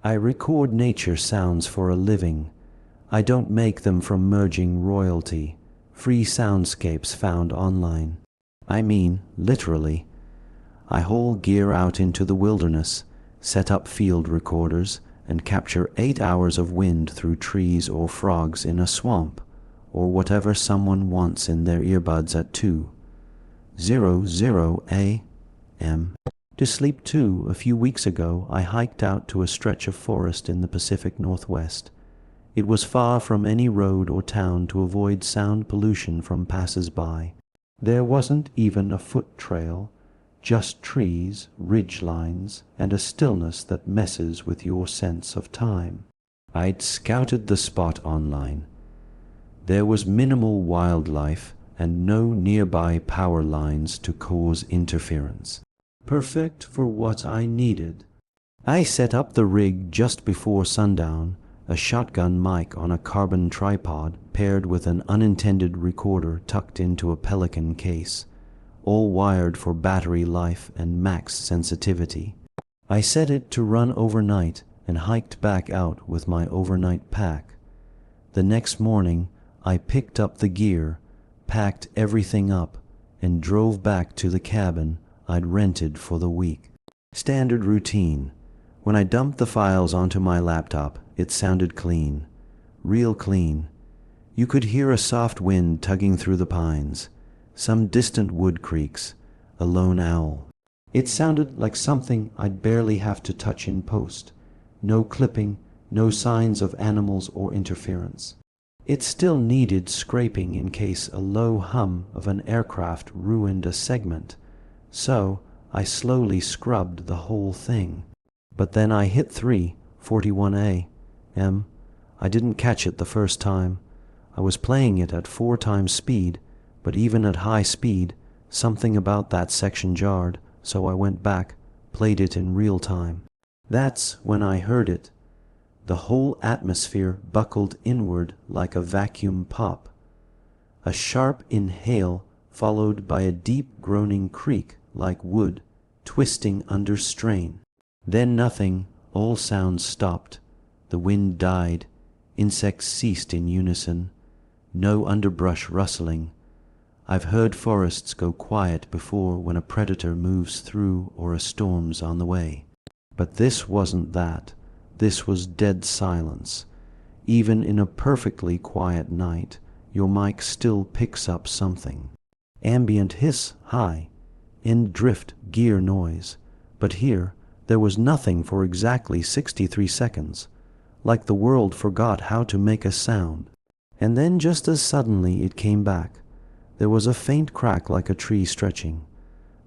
I record nature sounds for a living. I don't make them from merging royalty, free soundscapes found online. I mean, literally. I haul gear out into the wilderness, set up field recorders, and capture 8 hours of wind through trees or frogs in a swamp, or whatever someone wants in their earbuds at 2:00 a.m. To sleep too. A few weeks ago, I hiked out to a stretch of forest in the Pacific Northwest. It was far from any road or town to avoid sound pollution from passers-by. There wasn't even a foot trail, just trees, ridge lines, and a stillness that messes with your sense of time. I'd scouted the spot online. There was minimal wildlife and no nearby power lines to cause interference. Perfect for what I needed. I set up the rig just before sundown, a shotgun mic on a carbon tripod paired with an unintended recorder tucked into a Pelican case, all wired for battery life and max sensitivity. I set it to run overnight and hiked back out with my overnight pack. The next morning, I picked up the gear, packed everything up, and drove back to the cabin I'd rented for the week. Standard routine. When I dumped the files onto my laptop, it sounded clean. Real clean. You could hear a soft wind tugging through the pines, some distant wood creaks, a lone owl. It sounded like something I'd barely have to touch in post. No clipping, no signs of animals or interference. It still needed scraping in case a low hum of an aircraft ruined a segment, so I slowly scrubbed the whole thing. But then I hit 3:41 a.m. I didn't catch it the first time. I was playing it at 4 times speed, but even at high speed, something about that section jarred, so I went back, played it in real time. That's when I heard it. The whole atmosphere buckled inward like a vacuum pop. A sharp inhale followed by a deep groaning creak like wood, twisting under strain. Then nothing, all sounds stopped. The wind died, insects ceased in unison, no underbrush rustling. I've heard forests go quiet before when a predator moves through or a storm's on the way. But this wasn't that. This was dead silence. Even in a perfectly quiet night, your mic still picks up something. Ambient hiss high, end drift gear noise. But here, there was nothing for exactly 63 seconds, like the world forgot how to make a sound. And then just as suddenly it came back. There was a faint crack like a tree stretching.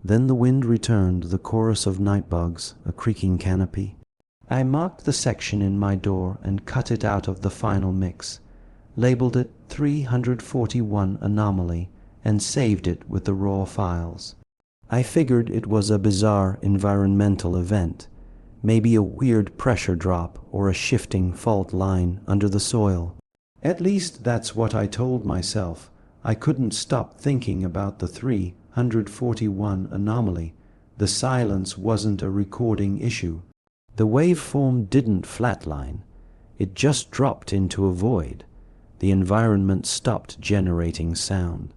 Then the wind returned, the chorus of night bugs, a creaking canopy. I marked the section in my door and cut it out of the final mix, labeled it 341 Anomaly, and saved it with the raw files. I figured it was a bizarre environmental event, maybe a weird pressure drop or a shifting fault line under the soil. At least that's what I told myself. I couldn't stop thinking about the 341 Anomaly. The silence wasn't a recording issue. The waveform didn't flatline. It just dropped into a void. The environment stopped generating sound.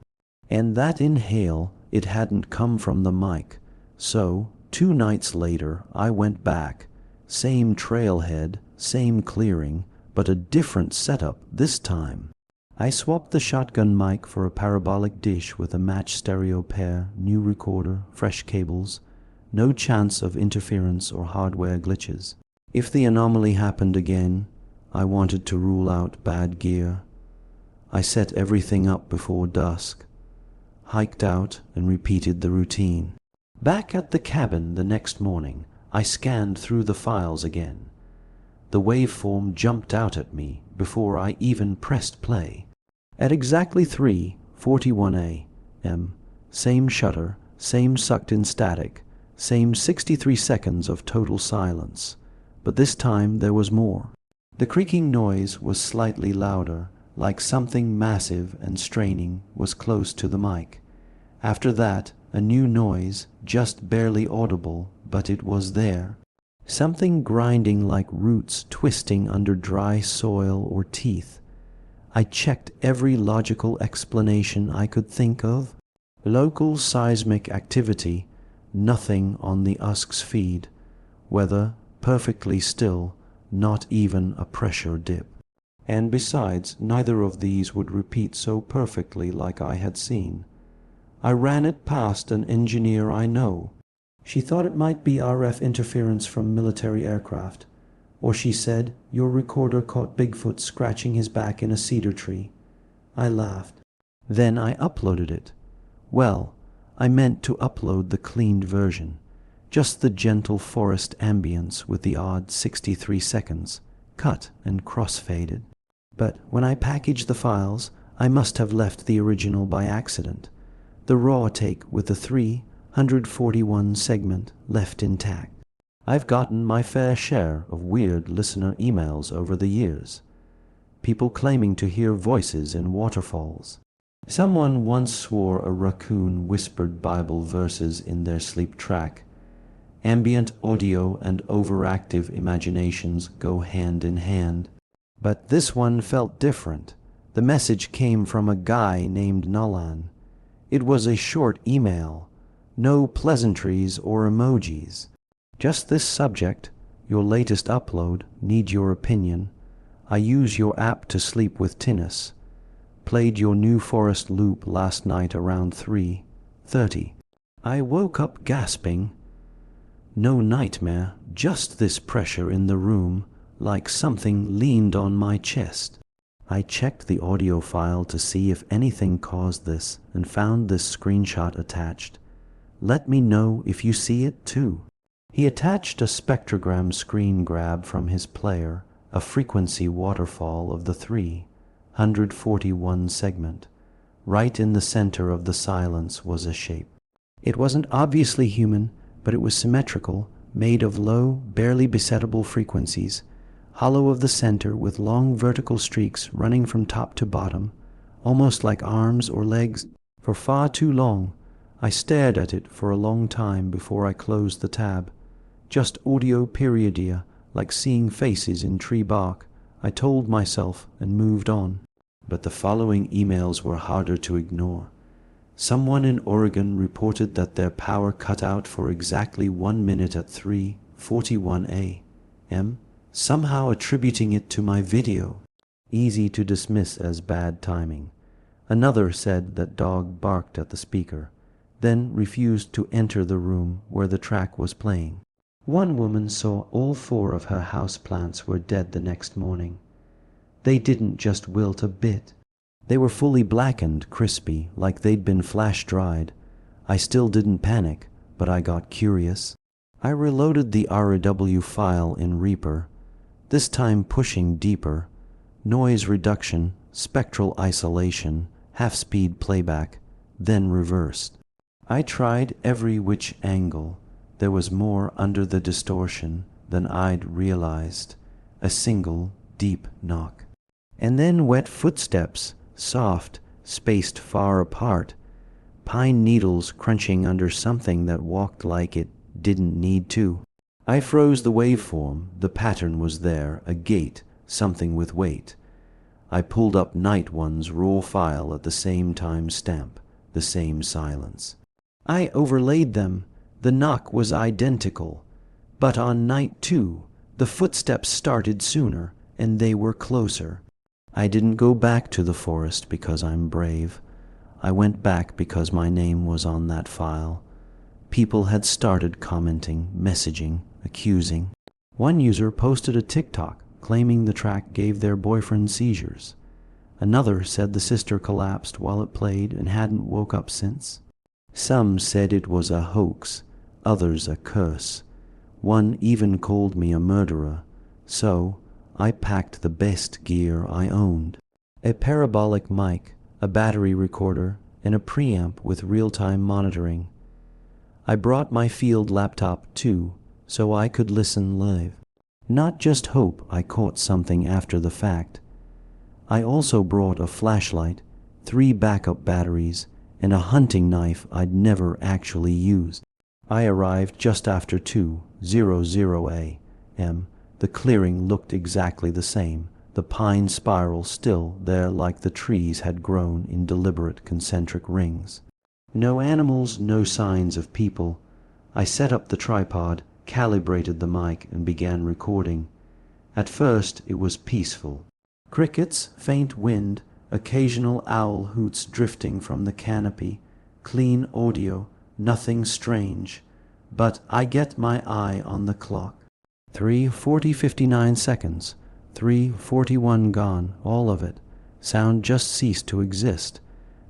And that inhale, it hadn't come from the mic. So, 2 nights later, I went back. Same trailhead, same clearing, but a different setup this time. I swapped the shotgun mic for a parabolic dish with a matched stereo pair, new recorder, fresh cables. No chance of interference or hardware glitches. If the anomaly happened again, I wanted to rule out bad gear. I set everything up before dusk, hiked out and repeated the routine. Back at the cabin the next morning, I scanned through the files again. The waveform jumped out at me before I even pressed play. At exactly 3:41 a.m., same shutter, same sucked-in static, same 63 seconds of total silence. But this time there was more. The creaking noise was slightly louder, like something massive and straining was close to the mic. After that, a new noise, just barely audible, but it was there. Something grinding like roots twisting under dry soil or teeth. I checked every logical explanation I could think of. Local seismic activity, nothing on the USK's feed. Weather perfectly still, not even a pressure dip. And besides, neither of these would repeat so perfectly like I had seen. I ran it past an engineer I know. She thought it might be RF interference from military aircraft. Or she said, your recorder caught Bigfoot scratching his back in a cedar tree. I laughed. Then I uploaded it. Well, I meant to upload the cleaned version. Just the gentle forest ambience with the odd 63 seconds, cut and cross-faded. But when I packaged the files, I must have left the original by accident. The raw take with the 341 segment left intact. I've gotten my fair share of weird listener emails over the years. People claiming to hear voices in waterfalls. Someone once swore a raccoon whispered Bible verses in their sleep track. Ambient audio and overactive imaginations go hand in hand. But this one felt different. The message came from a guy named Nolan. It was a short email. No pleasantries or emojis. Just this subject, your latest upload, need your opinion. I use your app to sleep with tinnitus. Played your New Forest loop last night around 3:30. I woke up gasping. No nightmare, just this pressure in the room, like something leaned on my chest. I checked the audio file to see if anything caused this and found this screenshot attached. Let me know if you see it too. He attached a spectrogram screen grab from his player, a frequency waterfall of the 341 segment. Right in the center of the silence was a shape. It wasn't obviously human, but it was symmetrical, made of low, barely besettable frequencies, hollow of the center with long vertical streaks running from top to bottom, almost like arms or legs. For far too long, I stared at it for a long time before I closed the tab. Just audio periodia, like seeing faces in tree bark, I told myself and moved on. But the following emails were harder to ignore. Someone in Oregon reported that their power cut out for exactly 1 minute at 3:41 a.m., somehow attributing it to my video. Easy to dismiss as bad timing. Another said that dog barked at the speaker, then refused to enter the room where the track was playing. One woman saw all 4 of her houseplants were dead the next morning. They didn't just wilt a bit. They were fully blackened, crispy, like they'd been flash-dried. I still didn't panic, but I got curious. I reloaded the RAW file in Reaper, this time pushing deeper. Noise reduction, spectral isolation, half-speed playback, then reversed. I tried every which angle. There was more under the distortion than I'd realized. A single, deep knock. And then wet footsteps, soft, spaced far apart. Pine needles crunching under something that walked like it didn't need to. I froze the waveform. The pattern was there, a gate, something with weight. I pulled up Night One's raw file at the same time stamp, the same silence. I overlaid them. The knock was identical. But on Night 2, the footsteps started sooner, and they were closer. I didn't go back to the forest because I'm brave. I went back because my name was on that file. People had started commenting, messaging, accusing. One user posted a TikTok claiming the track gave their boyfriend seizures. Another said the sister collapsed while it played and hadn't woke up since. Some said it was a hoax, others a curse. One even called me a murderer. So I packed the best gear I owned. A parabolic mic, a battery recorder, and a preamp with real-time monitoring. I brought my field laptop too, so I could listen live. Not just hope I caught something after the fact. I also brought a flashlight, 3 backup batteries, and a hunting knife I'd never actually used. I arrived just after 2:00 a. The clearing looked exactly the same, the pine spiral still there like the trees had grown in deliberate concentric rings. No animals, no signs of people. I set up the tripod, calibrated the mic, and began recording. At first it was peaceful. Crickets, faint wind, occasional owl hoots drifting from the canopy, clean audio, nothing strange. But I get my eye on the clock. 3:40:59 seconds. 3:41 gone, all of it. Sound just ceased to exist.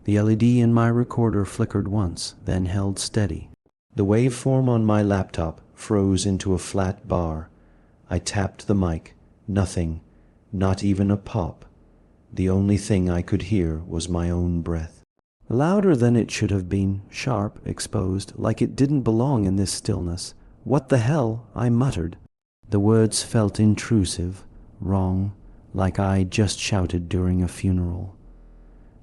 The LED in my recorder flickered once, then held steady. The waveform on my laptop froze into a flat bar. I tapped the mic. Nothing. Not even a pop. The only thing I could hear was my own breath. Louder than it should have been, sharp, exposed, like it didn't belong in this stillness. "What the hell?" I muttered. The words felt intrusive, wrong, like I just shouted during a funeral.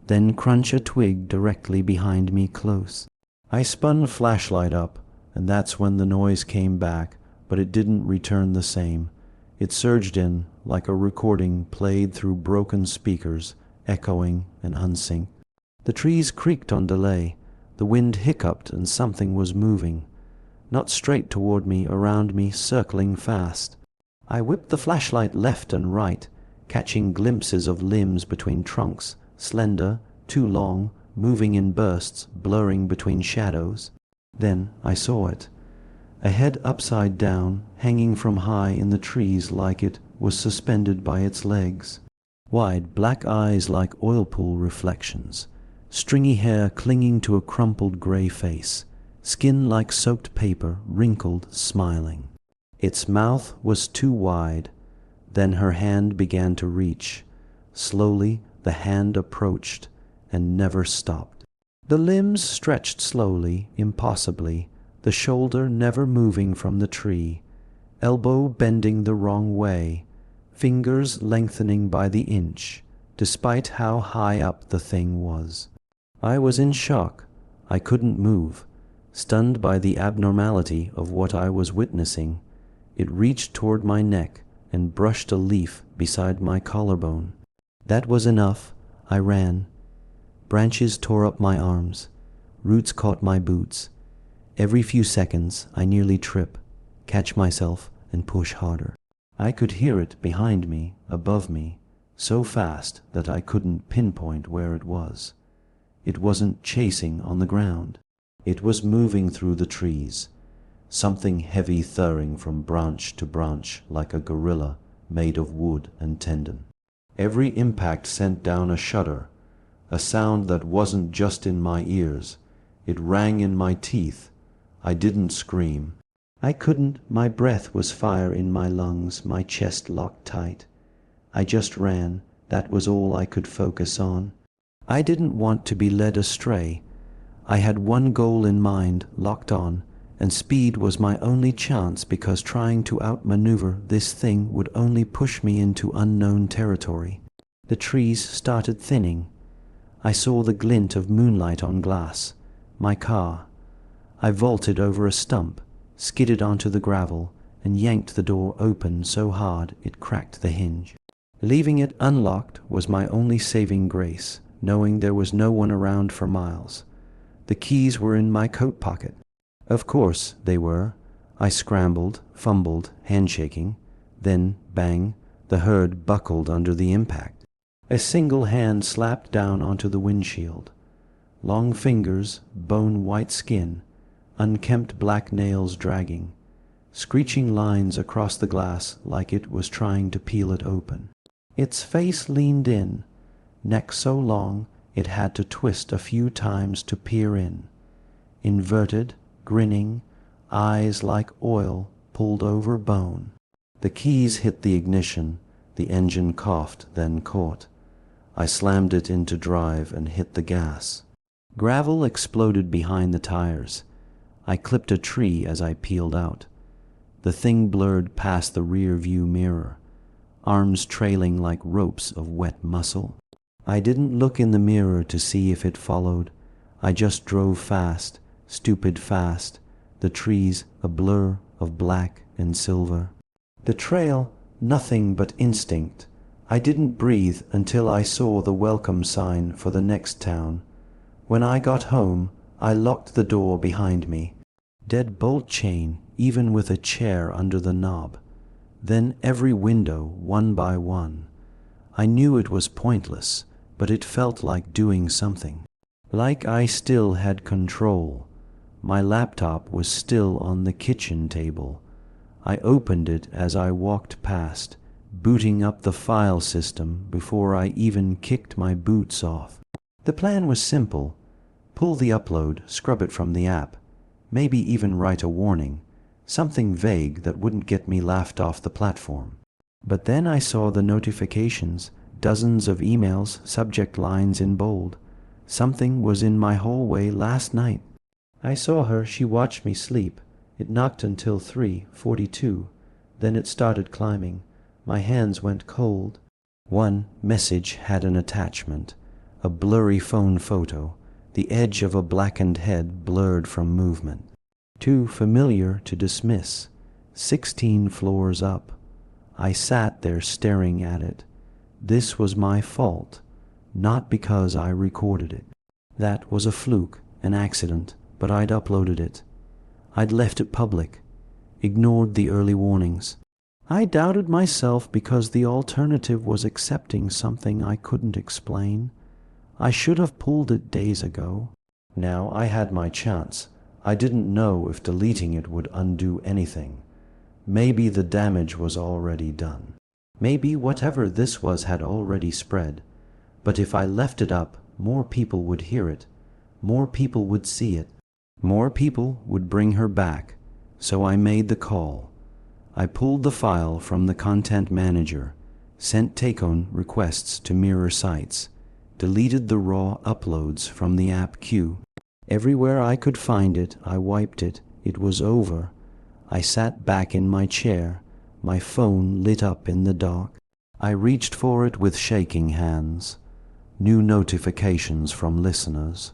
Then crunch a twig directly behind me close. I spun flashlight up, and that's when the noise came back, but it didn't return the same. It surged in, like a recording played through broken speakers, echoing and unsynced. The trees creaked on delay. The wind hiccuped and something was moving. Not straight toward me, around me, circling fast. I whipped the flashlight left and right, catching glimpses of limbs between trunks, slender, too long, moving in bursts, blurring between shadows. Then I saw it. A head upside down, hanging from high in the trees like it was suspended by its legs. Wide black eyes like oil pool reflections. Stringy hair clinging to a crumpled gray face. Skin like soaked paper, wrinkled, smiling. Its mouth was too wide. Then her hand began to reach. Slowly the hand approached and never stopped. The limbs stretched slowly, impossibly, the shoulder never moving from the tree, elbow bending the wrong way, fingers lengthening by the inch, despite how high up the thing was. I was in shock. I couldn't move. Stunned by the abnormality of what I was witnessing, it reached toward my neck and brushed a leaf beside my collarbone. That was enough. I ran. Branches tore up my arms. Roots caught my boots. Every few seconds I nearly trip, catch myself, and push harder. I could hear it behind me, above me, so fast that I couldn't pinpoint where it was. It wasn't chasing on the ground. It was moving through the trees, something heavy thurring from branch to branch like a gorilla made of wood and tendon. Every impact sent down a shudder, a sound that wasn't just in my ears. It rang in my teeth. I didn't scream. I couldn't. My breath was fire in my lungs, my chest locked tight. I just ran. That was all I could focus on. I didn't want to be led astray. I had one goal in mind, locked on, and speed was my only chance because trying to outmaneuver this thing would only push me into unknown territory. The trees started thinning. I saw the glint of moonlight on glass. My car. I vaulted over a stump, skidded onto the gravel, and yanked the door open so hard it cracked the hinge. Leaving it unlocked was my only saving grace, knowing there was no one around for miles. The keys were in my coat pocket. Of course they were. I scrambled, fumbled, handshaking. Then, bang, the herd buckled under the impact. A single hand slapped down onto the windshield. Long fingers, bone-white skin, unkempt black nails dragging, screeching lines across the glass like it was trying to peel it open. Its face leaned in, neck so long it had to twist a few times to peer in. Inverted, grinning, eyes like oil pulled over bone. The keys hit the ignition. The engine coughed, then caught. I slammed it into drive and hit the gas. Gravel exploded behind the tires. I clipped a tree as I peeled out. The thing blurred past the rear view mirror, arms trailing like ropes of wet muscle. I didn't look in the mirror to see if it followed. I just drove fast, stupid fast, the trees a blur of black and silver. The trail, nothing but instinct. I didn't breathe until I saw the welcome sign for the next town. When I got home, I locked the door behind me. Deadbolt chain, even with a chair under the knob. Then every window, one by one. I knew it was pointless, but it felt like doing something. Like I still had control. My laptop was still on the kitchen table. I opened it as I walked past, booting up the file system before I even kicked my boots off. The plan was simple. Pull the upload, scrub it from the app, maybe even write a warning, something vague that wouldn't get me laughed off the platform. But then I saw the notifications, dozens of emails, subject lines in bold. Something was in my hallway last night. I saw her, she watched me sleep. It knocked until 3:42. Then it started climbing. My hands went cold. One message had an attachment, a blurry phone photo, the edge of a blackened head blurred from movement. Too familiar to dismiss. 16 floors up. I sat there staring at it. This was my fault, not because I recorded it. That was a fluke, an accident, but I'd uploaded it. I'd left it public, ignored the early warnings. I doubted myself because the alternative was accepting something I couldn't explain. I should have pulled it days ago. Now I had my chance. I didn't know if deleting it would undo anything. Maybe the damage was already done. Maybe whatever this was had already spread. But if I left it up, more people would hear it. More people would see it. More people would bring her back. So I made the call. I pulled the file from the content manager, sent take-on requests to mirror sites, deleted the raw uploads from the app queue. Everywhere I could find it, I wiped it. It was over. I sat back in my chair, my phone lit up in the dark. I reached for it with shaking hands. New notifications from listeners.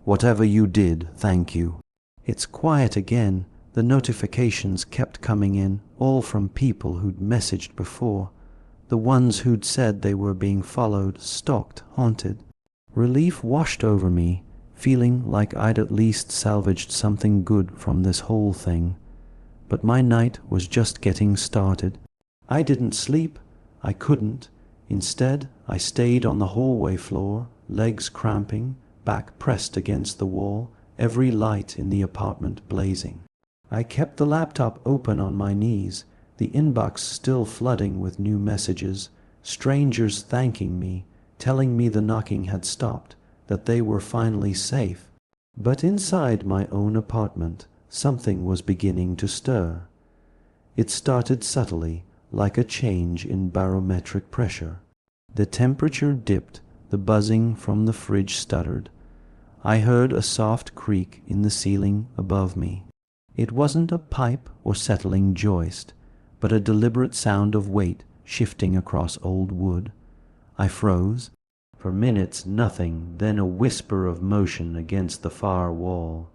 Whatever you did, thank you. It's quiet again. The notifications kept coming in, all from people who'd messaged before. The ones who'd said they were being followed, stalked, haunted. Relief washed over me, feeling like I'd at least salvaged something good from this whole thing. But my night was just getting started. I didn't sleep. I couldn't. Instead, I stayed on the hallway floor, legs cramping, back pressed against the wall, every light in the apartment blazing. I kept the laptop open on my knees, the inbox still flooding with new messages, strangers thanking me, telling me the knocking had stopped, that they were finally safe. But inside my own apartment, something was beginning to stir. It started subtly, like a change in barometric pressure. The temperature dipped, the buzzing from the fridge stuttered. I heard a soft creak in the ceiling above me. It wasn't a pipe or settling joist, but a deliberate sound of weight shifting across old wood. I froze. For minutes nothing, then a whisper of motion against the far wall,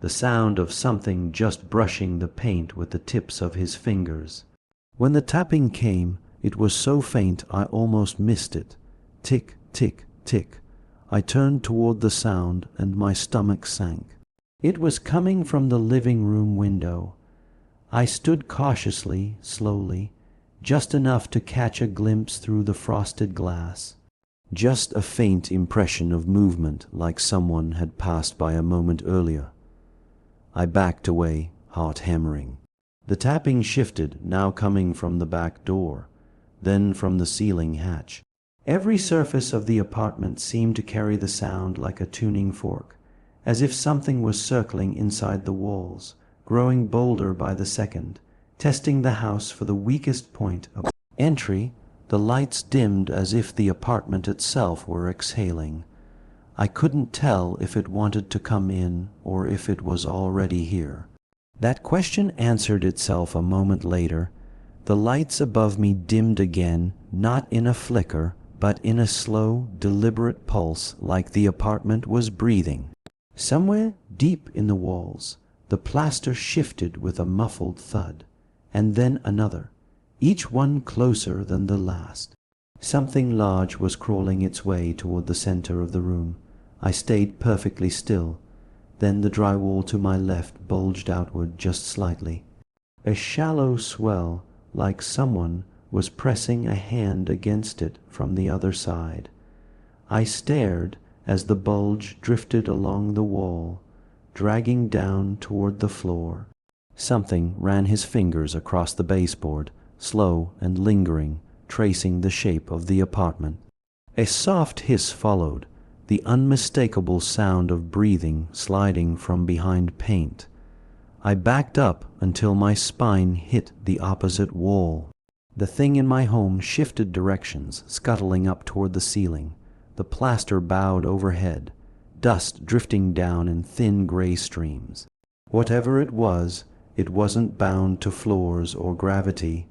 the sound of something just brushing the paint with the tips of his fingers. When the tapping came, it was so faint I almost missed it. Tick, tick, tick. I turned toward the sound and my stomach sank. It was coming from the living room window. I stood cautiously, slowly, just enough to catch a glimpse through the frosted glass. Just a faint impression of movement, like someone had passed by a moment earlier. I backed away, heart hammering. The tapping shifted, now coming from the back door, then from the ceiling hatch. Every surface of the apartment seemed to carry the sound like a tuning fork, as if something was circling inside the walls, growing bolder by the second, testing the house for the weakest point of entry. The lights dimmed as if the apartment itself were exhaling. I couldn't tell if it wanted to come in or if it was already here. That question answered itself a moment later. The lights above me dimmed again, not in a flicker, but in a slow, deliberate pulse, like the apartment was breathing. Somewhere deep in the walls, the plaster shifted with a muffled thud. and then another, each one closer than the last. Something large was crawling its way toward the center of the room. I stayed perfectly still. Then the drywall to my left bulged outward just slightly. A shallow swell, like someone was pressing a hand against it from the other side. I stared as the bulge drifted along the wall, dragging down toward the floor. Something ran his fingers across the baseboard, slow and lingering, tracing the shape of the apartment. A soft hiss followed, the unmistakable sound of breathing sliding from behind paint. I backed up until my spine hit the opposite wall. The thing in my home shifted directions, scuttling up toward the ceiling. The plaster bowed overhead, dust drifting down in thin gray streams. Whatever it wasn't bound to floors or gravity.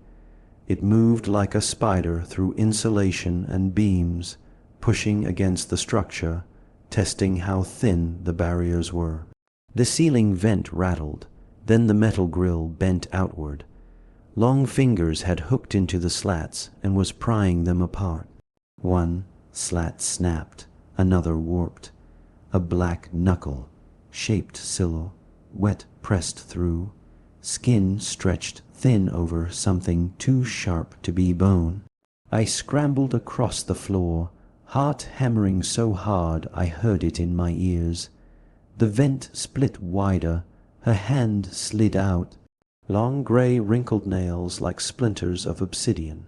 It moved like a spider through insulation and beams, pushing against the structure, testing how thin the barriers were. The ceiling vent rattled, then the metal grill bent outward. Long fingers had hooked into the slats and was prying them apart. One slat snapped, another warped. A black knuckle, shaped silhouette pressed through, skin stretched thin over something too sharp to be bone. I scrambled across the floor, heart hammering so hard I heard it in my ears. The vent split wider, her hand slid out, long gray wrinkled nails like splinters of obsidian.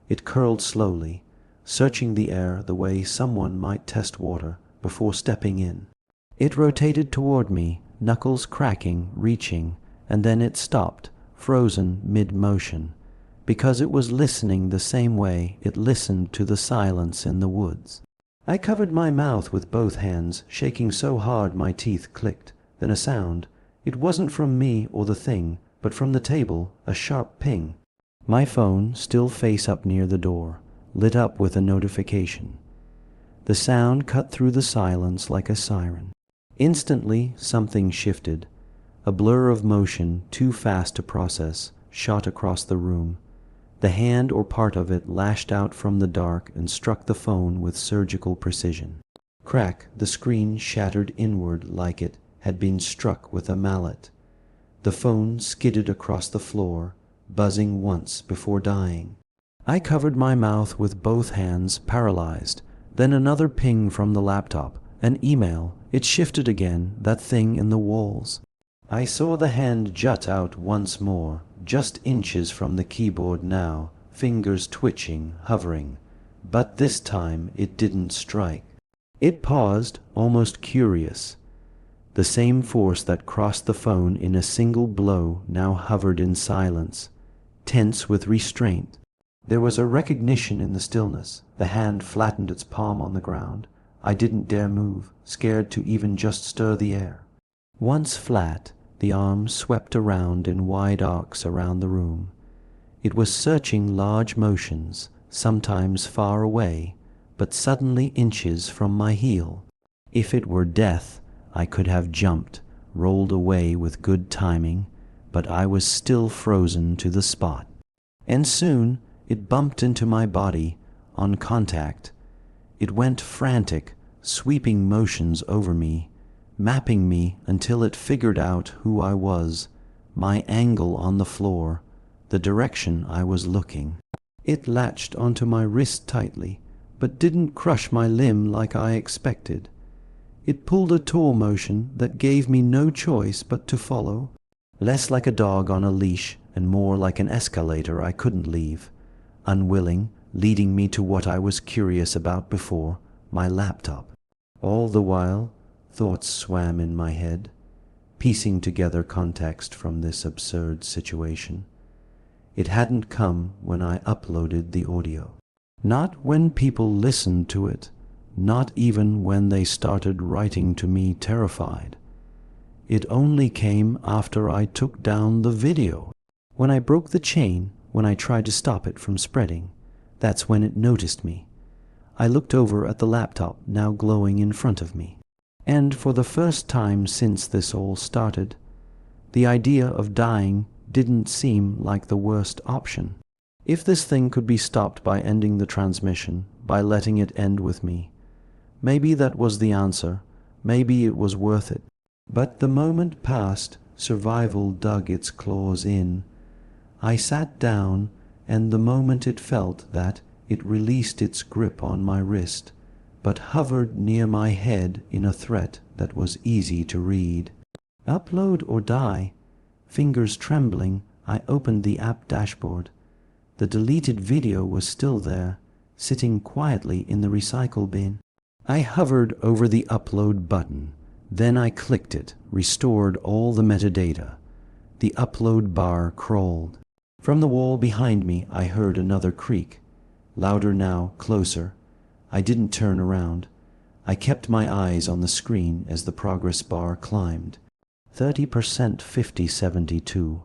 It curled slowly, searching the air the way someone might test water before stepping in. It rotated toward me, knuckles cracking, reaching, and then it stopped, frozen mid-motion, because it was listening the same way it listened to the silence in the woods. I covered my mouth with both hands, shaking so hard my teeth clicked. Then a sound. It wasn't from me or the thing, but from the table, a sharp ping. My phone, still face up near the door, lit up with a notification. The sound cut through the silence like a siren. Instantly, something shifted. A blur of motion, too fast to process, shot across the room. The hand or part of it lashed out from the dark and struck the phone with surgical precision. Crack, the screen shattered inward like it had been struck with a mallet. The phone skidded across the floor, buzzing once before dying. I covered my mouth with both hands, paralyzed. Then another ping from the laptop. An email. It shifted again, that thing in the walls. I saw the hand jut out once more, just inches from the keyboard now, fingers twitching, hovering. But this time it didn't strike. It paused, almost curious. The same force that crossed the phone in a single blow now hovered in silence, tense with restraint. There was a recognition in the stillness. The hand flattened its palm on the ground. I didn't dare move, scared to even just stir the air. Once flat, the arm swept around in wide arcs around the room. It was searching large motions, sometimes far away, but suddenly inches from my heel. If it were death, I could have jumped, rolled away with good timing, but I was still frozen to the spot. And soon it bumped into my body, on contact. It went frantic, sweeping motions over me, mapping me until it figured out who I was, my angle on the floor, the direction I was looking. It latched onto my wrist tightly, but didn't crush my limb like I expected. It pulled a tour motion that gave me no choice but to follow, less like a dog on a leash and more like an escalator I couldn't leave, unwilling, leading me to what I was curious about before, my laptop. All the while, thoughts swam in my head, piecing together context from this absurd situation. It hadn't come when I uploaded the audio. Not when people listened to it, not even when they started writing to me terrified. It only came after I took down the video. When I broke the chain, when I tried to stop it from spreading, that's when it noticed me. I looked over at the laptop now glowing in front of me. And for the first time since this all started, the idea of dying didn't seem like the worst option. If this thing could be stopped by ending the transmission, by letting it end with me, maybe that was the answer, maybe it was worth it. But the moment passed, survival dug its claws in. I sat down, and the moment it felt that, it released its grip on my wrist, but hovered near my head in a threat that was easy to read. Upload or die. Fingers trembling, I opened the app dashboard. The deleted video was still there, sitting quietly in the recycle bin. I hovered over the upload button. Then I clicked it, restored all the metadata. The upload bar crawled. From the wall behind me, I heard another creak. Louder now, closer. I didn't turn around. I kept my eyes on the screen as the progress bar climbed. 30%, 50, 72.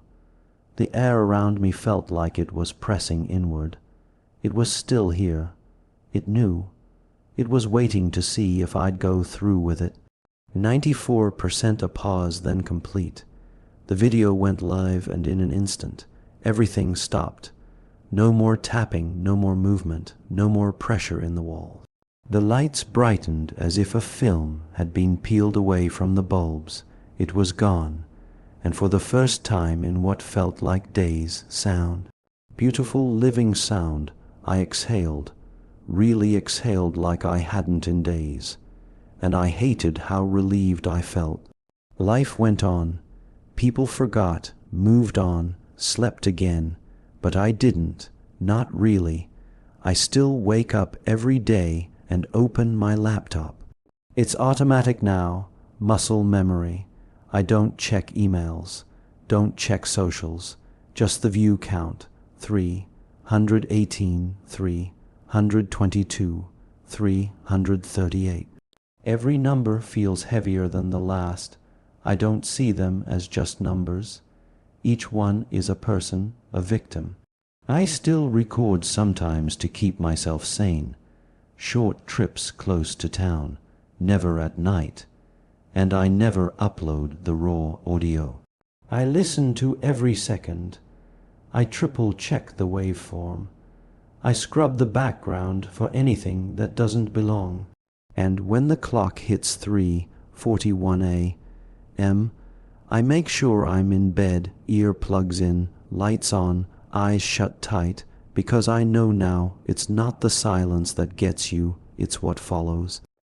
The air around me felt like it was pressing inward. It was still here. It knew. It was waiting to see if I'd go through with it. 94%, a pause, then complete. The video went live, and in an instant, everything stopped. No more tapping, no more movement, no more pressure in the wall. The lights brightened as if a film had been peeled away from the bulbs. It was gone, and for the first time in what felt like days, sound. Beautiful living sound. I exhaled, really exhaled like I hadn't in days. And I hated how relieved I felt. Life went on. People forgot, moved on, slept again. But I didn't, not really. I still wake up every day and open my laptop. It's automatic now, muscle memory. I don't check emails, don't check socials, just the view count. 318, 322, 338. Every number feels heavier than the last. I don't see them as just numbers. Each one is a person, a victim. I still record sometimes to keep myself sane. Short trips close to town, never at night. And I never upload the raw audio. I listen to every second. I triple check the waveform. I scrub the background for anything that doesn't belong. And when the clock hits 3:41 a.m., I make sure I'm in bed, earplugs in, lights on, eyes shut tight, because I know now it's not the silence that gets you, it's what follows.